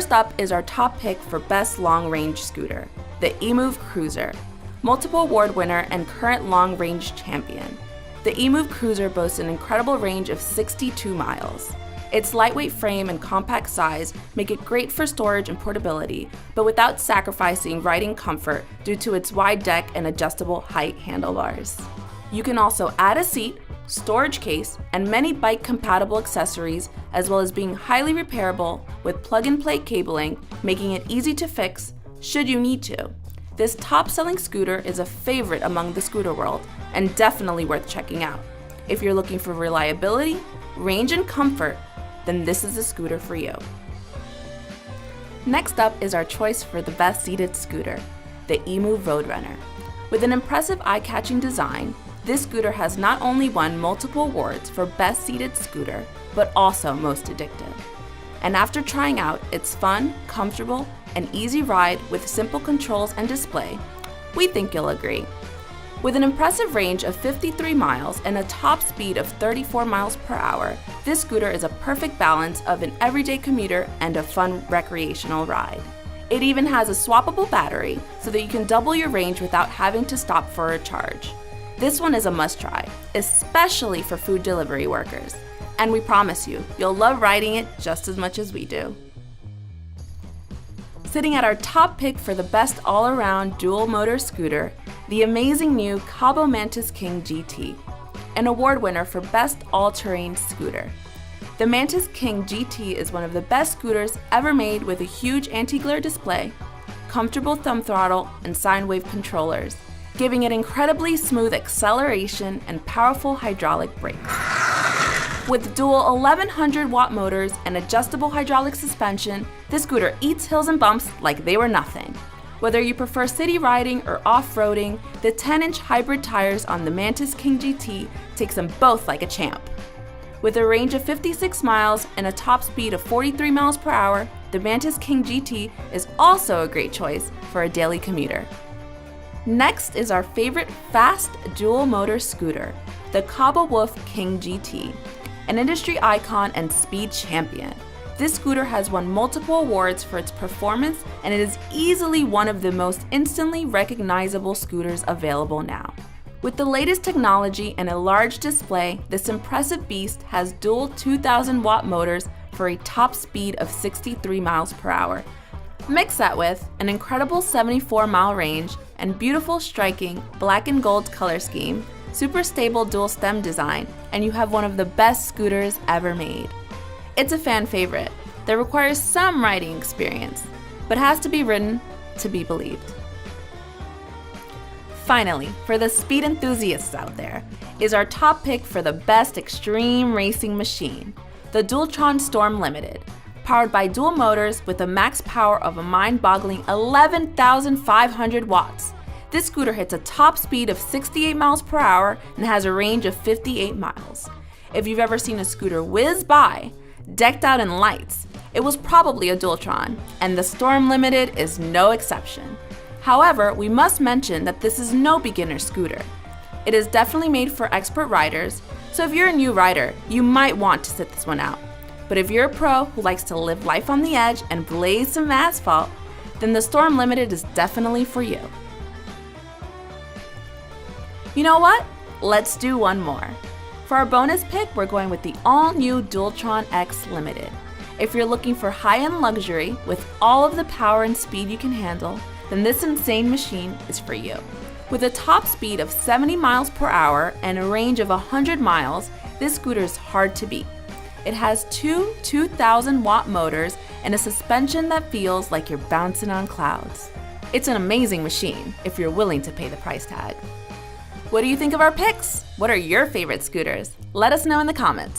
First up is our top pick for best long-range scooter, the eMove Cruiser. Multiple award winner and current long-range champion. The eMove Cruiser boasts an incredible range of 62 miles. Its lightweight frame and compact size make it great for storage and portability, but without sacrificing riding comfort due to its wide deck and adjustable height handlebars. You can also add a seat, storage case, and many bike-compatible accessories, as well as being highly repairable with plug-and-play cabling, making it easy to fix should you need to. This top-selling scooter is a favorite among the scooter world and definitely worth checking out. If you're looking for reliability, range, and comfort, then this is the scooter for you. Next up is our choice for the best seated scooter, the eMove Roadrunner. With an impressive eye-catching design, this scooter has not only won multiple awards for best seated scooter, but also most addictive. And after trying out its fun, comfortable, and easy ride with simple controls and display, we think you'll agree. With an impressive range of 53 miles and a top speed of 34 miles per hour, this scooter is a perfect balance of an everyday commuter and a fun recreational ride. It even has a swappable battery so that you can double your range without having to stop for a charge. This one is a must-try, especially for food delivery workers. And we promise you, you'll love riding it just as much as we do. Sitting at our top pick for the best all-around dual-motor scooter, the amazing new Cabo Mantis King GT, an award winner for best all-terrain scooter. The Mantis King GT is one of the best scooters ever made with a huge anti-glare display, comfortable thumb throttle, and sine wave controllers, giving it incredibly smooth acceleration and powerful hydraulic brakes. With dual 1100 watt motors and adjustable hydraulic suspension, this scooter eats hills and bumps like they were nothing. Whether you prefer city riding or off-roading, the 10-inch hybrid tires on the Mantis King GT takes them both like a champ. With a range of 56 miles and a top speed of 43 miles per hour, the Mantis King GT is also a great choice for a daily commuter. Next is our favorite fast dual-motor scooter, the Cabo Wolf King GT. An industry icon and speed champion. This scooter has won multiple awards for its performance, and it is easily one of the most instantly recognizable scooters available now. With the latest technology and a large display, this impressive beast has dual 2,000 watt motors for a top speed of 63 miles per hour. Mix that with an incredible 74-mile range and beautiful striking black and gold color scheme, super stable dual stem design, and you have one of the best scooters ever made. It's a fan favorite that requires some riding experience, but has to be ridden to be believed. Finally, for the speed enthusiasts out there, is our top pick for the best extreme racing machine, the Dualtron Storm Limited. Powered by dual motors with a max power of a mind-boggling 11,500 watts. This scooter hits a top speed of 68 miles per hour and has a range of 58 miles. If you've ever seen a scooter whiz by, decked out in lights, it was probably a Dualtron, and the Storm Limited is no exception. However, we must mention that this is no beginner scooter. It is definitely made for expert riders, so if you're a new rider, you might want to sit this one out. But if you're a pro who likes to live life on the edge and blaze some asphalt, then the Storm Limited is definitely for you. You know what? Let's do one more. For our bonus pick, we're going with the all-new Dualtron X Limited. If you're looking for high-end luxury with all of the power and speed you can handle, then this insane machine is for you. With a top speed of 70 miles per hour and a range of 100 miles, this scooter is hard to beat. It has two 2,000 watt motors and a suspension that feels like you're bouncing on clouds. It's an amazing machine if you're willing to pay the price tag. What do you think of our picks? What are your favorite scooters? Let us know in the comments.